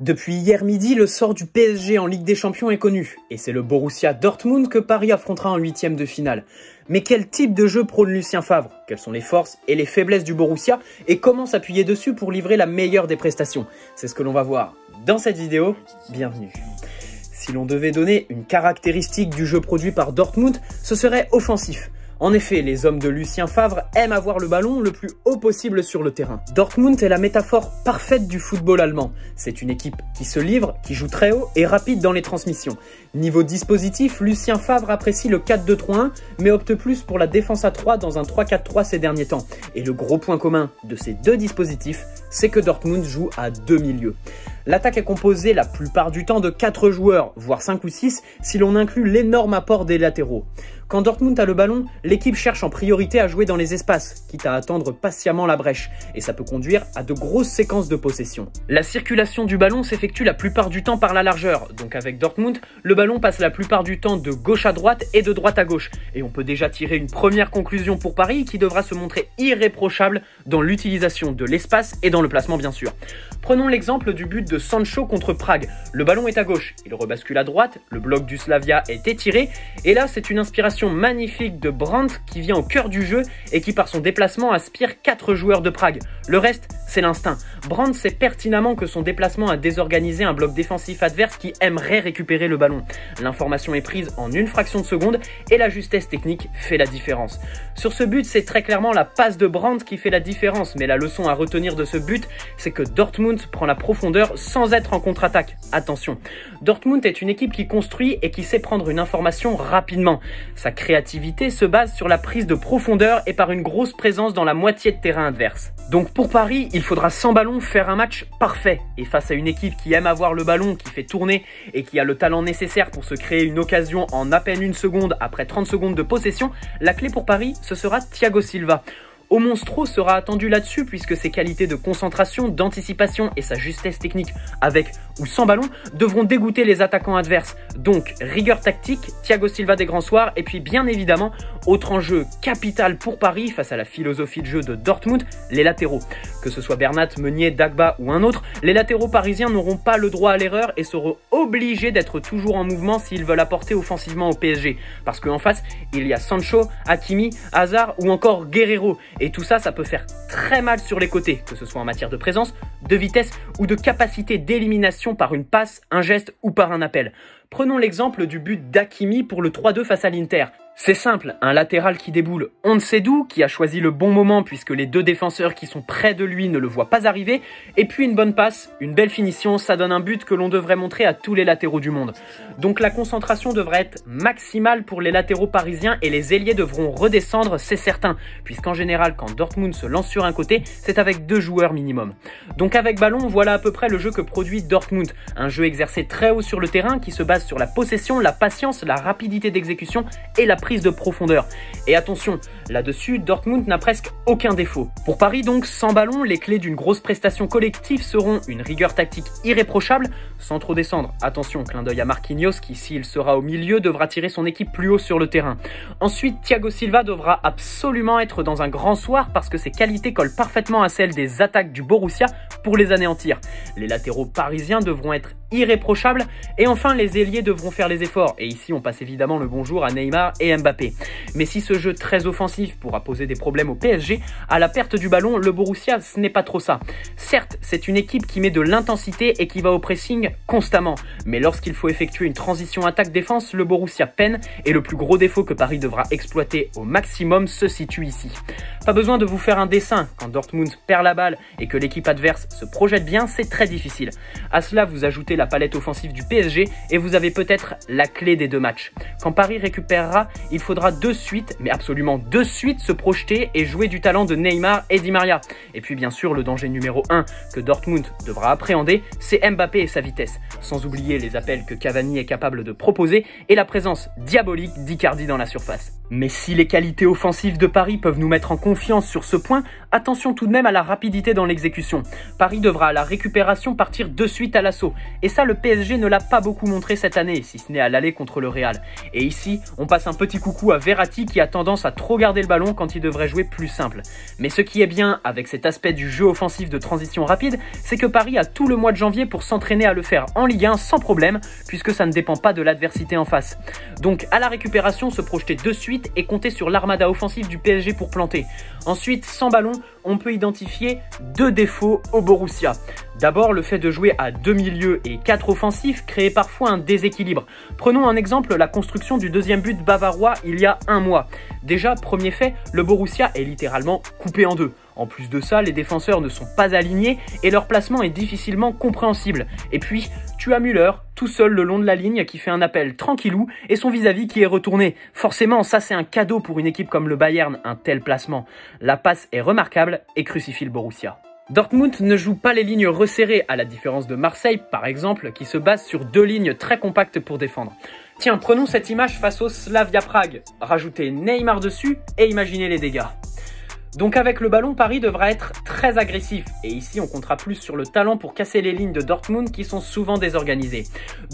Depuis hier midi, le sort du PSG en Ligue des Champions est connu, et c'est le Borussia Dortmund que Paris affrontera en huitième de finale. Mais quel type de jeu prône Lucien Favre? Quelles sont les forces et les faiblesses du Borussia, et comment s'appuyer dessus pour livrer la meilleure des prestations? C'est ce que l'on va voir dans cette vidéo, bienvenue. Si l'on devait donner une caractéristique du jeu produit par Dortmund, ce serait offensif. En effet, les hommes de Lucien Favre aiment avoir le ballon le plus haut possible sur le terrain. Dortmund est la métaphore parfaite du football allemand. C'est une équipe qui se livre, qui joue très haut et rapide dans les transmissions. Niveau dispositif, Lucien Favre apprécie le 4-2-3-1, mais opte plus pour la défense à 3 dans un 3-4-3 ces derniers temps. Et le gros point commun de ces deux dispositifs, c'est que Dortmund joue à deux milieux. L'attaque est composée la plupart du temps de 4 joueurs, voire 5 ou 6, si l'on inclut l'énorme apport des latéraux. Quand Dortmund a le ballon, l'équipe cherche en priorité à jouer dans les espaces, quitte à attendre patiemment la brèche, et ça peut conduire à de grosses séquences de possession. La circulation du ballon s'effectue la plupart du temps par la largeur, donc avec Dortmund, le ballon passe la plupart du temps de gauche à droite et de droite à gauche, et on peut déjà tirer une première conclusion pour Paris qui devra se montrer irréprochable dans l'utilisation de l'espace et dans le placement bien sûr. Prenons l'exemple du but de Sancho contre Prague. Le ballon est à gauche, il rebascule à droite, le bloc du Slavia est étiré, et là c'est une inspiration magnifique de Brandt qui vient au cœur du jeu et qui par son déplacement aspire 4 joueurs de Prague. Le reste, c'est l'instinct. Brandt sait pertinemment que son déplacement a désorganisé un bloc défensif adverse qui aimerait récupérer le ballon. L'information est prise en une fraction de seconde et la justesse technique fait la différence. Sur ce but, c'est très clairement la passe de Brandt qui fait la différence, mais la leçon à retenir de ce but, c'est que Dortmund prend la profondeur sans être en contre-attaque. Attention, Dortmund est une équipe qui construit et qui sait prendre une information rapidement. Sa créativité se base sur la prise de profondeur et par une grosse présence dans la moitié de terrain adverse. Donc pour Paris, il faudra sans ballon faire un match parfait. Et face à une équipe qui aime avoir le ballon, qui fait tourner et qui a le talent nécessaire pour se créer une occasion en à peine une seconde après 30 secondes de possession, la clé pour Paris, ce sera Thiago Silva. Au Monstro sera attendu là-dessus puisque ses qualités de concentration, d'anticipation et sa justesse technique avec ou sans ballon devront dégoûter les attaquants adverses. Donc rigueur tactique, Thiago Silva des grands soirs et puis bien évidemment, autre enjeu capital pour Paris face à la philosophie de jeu de Dortmund, les latéraux. Que ce soit Bernat, Meunier, Dagba ou un autre, les latéraux parisiens n'auront pas le droit à l'erreur et seront obligés d'être toujours en mouvement s'ils veulent apporter offensivement au PSG. Parce qu'en face, il y a Sancho, Hakimi, Hazard ou encore Guerreiro. Et tout ça, ça peut faire très mal sur les côtés, que ce soit en matière de présence, de vitesse ou de capacité d'élimination par une passe, un geste ou par un appel. Prenons l'exemple du but d'Hakimi pour le 3-2 face à l'Inter. C'est simple, un latéral qui déboule on ne sait d'où, qui a choisi le bon moment puisque les deux défenseurs qui sont près de lui ne le voient pas arriver, et puis une bonne passe, une belle finition, ça donne un but que l'on devrait montrer à tous les latéraux du monde. Donc la concentration devrait être maximale pour les latéraux parisiens et les ailiers devront redescendre, c'est certain, puisqu'en général quand Dortmund se lance sur un côté, c'est avec 2 joueurs minimum. Donc avec ballon, voilà à peu près le jeu que produit Dortmund, un jeu exercé très haut sur le terrain qui se base sur la possession, la patience, la rapidité d'exécution et la prise de profondeur. Et attention, là-dessus, Dortmund n'a presque aucun défaut. Pour Paris donc, sans ballon, les clés d'une grosse prestation collective seront une rigueur tactique irréprochable, sans trop descendre. Attention, clin d'œil à Marquinhos qui, s'il sera au milieu, devra tirer son équipe plus haut sur le terrain. Ensuite, Thiago Silva devra absolument être dans un grand soir parce que ses qualités collent parfaitement à celles des attaques du Borussia pour les anéantir. Les latéraux parisiens devront être irréprochables et enfin les ailiers devront faire les efforts. Et ici, on passe évidemment le bonjour à Neymar et Mbappé. Mais si ce jeu très offensif pourra poser des problèmes au PSG, à la perte du ballon, le Borussia, ce n'est pas trop ça. Certes, c'est une équipe qui met de l'intensité et qui va au pressing constamment. Mais lorsqu'il faut effectuer une transition attaque-défense, le Borussia peine et le plus gros défaut que Paris devra exploiter au maximum se situe ici. Pas besoin de vous faire un dessin. Quand Dortmund perd la balle et que l'équipe adverse se projette bien, c'est très difficile. À cela, vous ajoutez la palette offensive du PSG et vous avez peut-être la clé des 2 matchs. Quand Paris récupérera, il faudra de suite, mais absolument de suite, se projeter et jouer du talent de Neymar et Di Maria. Et puis bien sûr, le danger numéro 1 que Dortmund devra appréhender, c'est Mbappé et sa vitesse. Sans oublier les appels que Cavani est capable de proposer et la présence diabolique d'Icardi dans la surface. Mais si les qualités offensives de Paris peuvent nous mettre en confiance sur ce point, Attention tout de même à la rapidité dans l'exécution. Paris devra à la récupération partir de suite à l'assaut. Et ça, le PSG ne l'a pas beaucoup montré cette année, si ce n'est à l'aller contre le Real. Et ici, on passe un petit coucou à Verratti qui a tendance à trop garder le ballon quand il devrait jouer plus simple. Mais ce qui est bien avec cet aspect du jeu offensif de transition rapide, c'est que Paris a tout le mois de janvier pour s'entraîner à le faire en Ligue 1 sans problème, puisque ça ne dépend pas de l'adversité en face. Donc à la récupération, se projeter de suite et compter sur l'armada offensive du PSG pour planter. Ensuite, sans ballon, on peut identifier deux défauts au Borussia. D'abord, le fait de jouer à 2 milieux et 4 offensifs crée parfois un déséquilibre. Prenons un exemple, la construction du deuxième but bavarois il y a un mois. Déjà, premier fait, le Borussia est littéralement coupé en deux. En plus de ça, les défenseurs ne sont pas alignés et leur placement est difficilement compréhensible. Et puis, tu as Müller, tout seul le long de la ligne, qui fait un appel tranquillou et son vis-à-vis qui est retourné. Forcément, ça c'est un cadeau pour une équipe comme le Bayern, un tel placement. La passe est remarquable et crucifie le Borussia. Dortmund ne joue pas les lignes resserrées, à la différence de Marseille, par exemple, qui se base sur 2 lignes très compactes pour défendre. Tiens, prenons cette image face au Slavia Prague. Rajoutez Neymar dessus et imaginez les dégâts. Donc avec le ballon, Paris devra être très agressif. Et ici, on comptera plus sur le talent pour casser les lignes de Dortmund qui sont souvent désorganisées.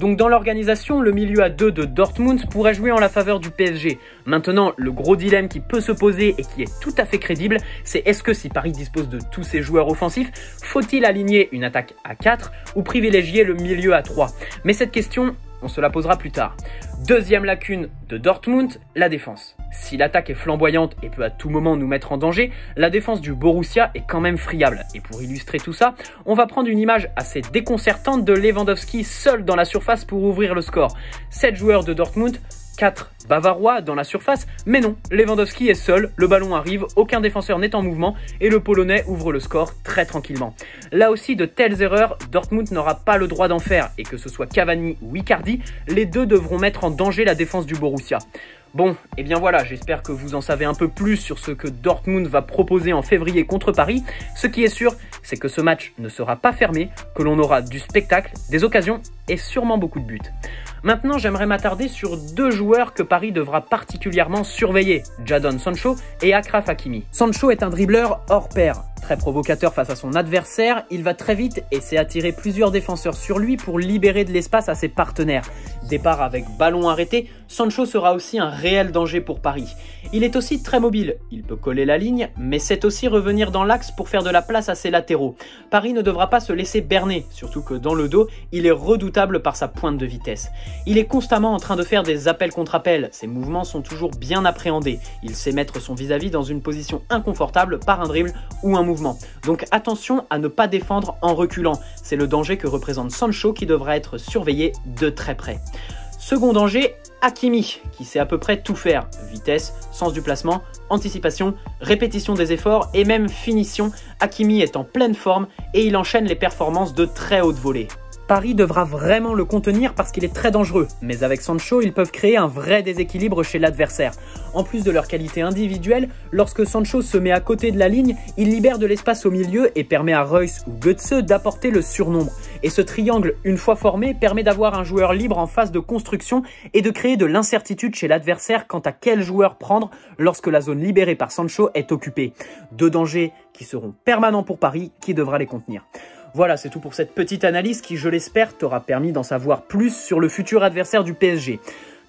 Donc dans l'organisation, le milieu à 2 de Dortmund pourrait jouer en la faveur du PSG. Maintenant, le gros dilemme qui peut se poser et qui est tout à fait crédible, c'est est-ce que si Paris dispose de tous ses joueurs offensifs, faut-il aligner une attaque à 4 ou privilégier le milieu à 3? Mais cette question, on se la posera plus tard. Deuxième lacune de Dortmund, la défense. Si l'attaque est flamboyante et peut à tout moment nous mettre en danger, la défense du Borussia est quand même friable. Et pour illustrer tout ça, on va prendre une image assez déconcertante de Lewandowski seul dans la surface pour ouvrir le score. 7 joueurs de Dortmund, 4 Bavarois dans la surface, mais non, Lewandowski est seul, le ballon arrive, aucun défenseur n'est en mouvement et le Polonais ouvre le score très tranquillement. Là aussi, de telles erreurs, Dortmund n'aura pas le droit d'en faire et que ce soit Cavani ou Icardi, les deux devront mettre en danger la défense du Borussia. Bon, et bien voilà, j'espère que vous en savez un peu plus sur ce que Dortmund va proposer en février contre Paris. Ce qui est sûr, c'est que ce match ne sera pas fermé, que l'on aura du spectacle, des occasions et sûrement beaucoup de buts. Maintenant, j'aimerais m'attarder sur 2 joueurs que Paris devra particulièrement surveiller, Jadon Sancho et Achraf Hakimi. Sancho est un dribbleur hors pair. Très provocateur face à son adversaire, il va très vite et sait attirer plusieurs défenseurs sur lui pour libérer de l'espace à ses partenaires. Départ avec ballon arrêté, Sancho sera aussi un réel danger pour Paris. Il est aussi très mobile, il peut coller la ligne, mais sait aussi revenir dans l'axe pour faire de la place à ses latéraux. Paris ne devra pas se laisser berner, surtout que dans le dos, il est redoutable par sa pointe de vitesse. Il est constamment en train de faire des appels contre appels, ses mouvements sont toujours bien appréhendés. Il sait mettre son vis-à-vis dans une position inconfortable par un dribble ou un mouvement. Donc attention à ne pas défendre en reculant, c'est le danger que représente Sancho qui devra être surveillé de très près. Second danger, Hakimi, qui sait à peu près tout faire. Vitesse, sens du placement, anticipation, répétition des efforts et même finition. Hakimi est en pleine forme et il enchaîne les performances de très haute volée. Paris devra vraiment le contenir parce qu'il est très dangereux, mais avec Sancho, ils peuvent créer un vrai déséquilibre chez l'adversaire. En plus de leur qualité individuelle, lorsque Sancho se met à côté de la ligne, il libère de l'espace au milieu et permet à Reus ou Götze d'apporter le surnombre. Et ce triangle, une fois formé, permet d'avoir un joueur libre en phase de construction et de créer de l'incertitude chez l'adversaire quant à quel joueur prendre lorsque la zone libérée par Sancho est occupée. 2 dangers qui seront permanents pour Paris, qui devra les contenir. Voilà, c'est tout pour cette petite analyse qui, je l'espère, t'aura permis d'en savoir plus sur le futur adversaire du PSG.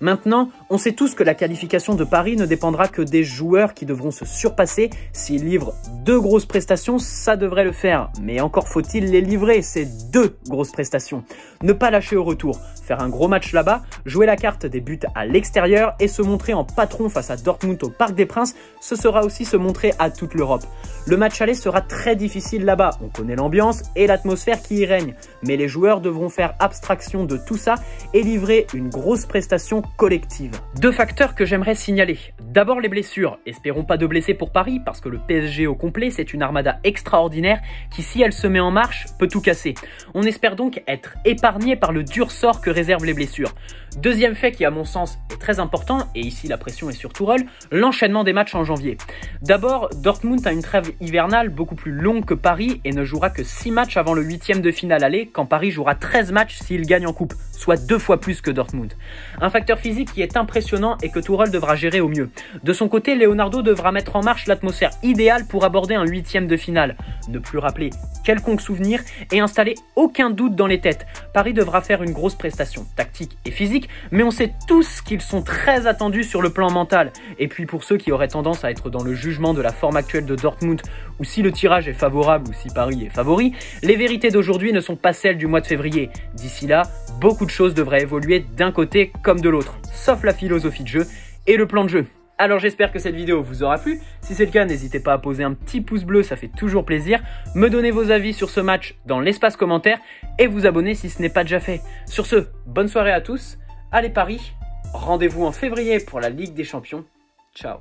Maintenant, on sait tous que la qualification de Paris ne dépendra que des joueurs qui devront se surpasser. S'ils livrent 2 grosses prestations, ça devrait le faire. Mais encore faut-il les livrer, ces 2 grosses prestations. Ne pas lâcher au retour, faire un gros match là-bas, jouer la carte des buts à l'extérieur et se montrer en patron face à Dortmund au Parc des Princes, ce sera aussi se montrer à toute l'Europe. Le match aller sera très difficile là-bas, on connaît l'ambiance et l'atmosphère qui y règne. Mais les joueurs devront faire abstraction de tout ça et livrer une grosse prestation collective. 2 facteurs que j'aimerais signaler. D'abord les blessures. Espérons pas de blessés pour Paris parce que le PSG au complet c'est une armada extraordinaire qui si elle se met en marche peut tout casser. On espère donc être épargné par le dur sort que réservent les blessures. Deuxième fait qui à mon sens est très important et ici la pression est sur Tourelle, l'enchaînement des matchs en janvier. D'abord Dortmund a une trêve hivernale beaucoup plus longue que Paris et ne jouera que 6 matchs avant le 8e de finale aller quand Paris jouera 13 matchs s'il gagne en coupe. soit 2 fois plus que Dortmund. Un facteur physique qui est impressionnant et que Tuchel devra gérer au mieux. De son côté, Leonardo devra mettre en marche l'atmosphère idéale pour aborder un 8e de finale. Ne plus rappeler quelconque souvenir et installer aucun doute dans les têtes. Paris devra faire une grosse prestation tactique et physique, mais on sait tous qu'ils sont très attendus sur le plan mental. Et puis pour ceux qui auraient tendance à être dans le jugement de la forme actuelle de Dortmund, ou si le tirage est favorable ou si Paris est favori, les vérités d'aujourd'hui ne sont pas celles du mois de février. D'ici là, beaucoup de choses devraient évoluer d'un côté comme de l'autre, sauf la philosophie de jeu et le plan de jeu. Alors j'espère que cette vidéo vous aura plu. Si c'est le cas, n'hésitez pas à poser un petit pouce bleu, ça fait toujours plaisir. Me donner vos avis sur ce match dans l'espace commentaire et vous abonner si ce n'est pas déjà fait. Sur ce, bonne soirée à tous. Allez Paris, rendez-vous en février pour la Ligue des Champions. Ciao.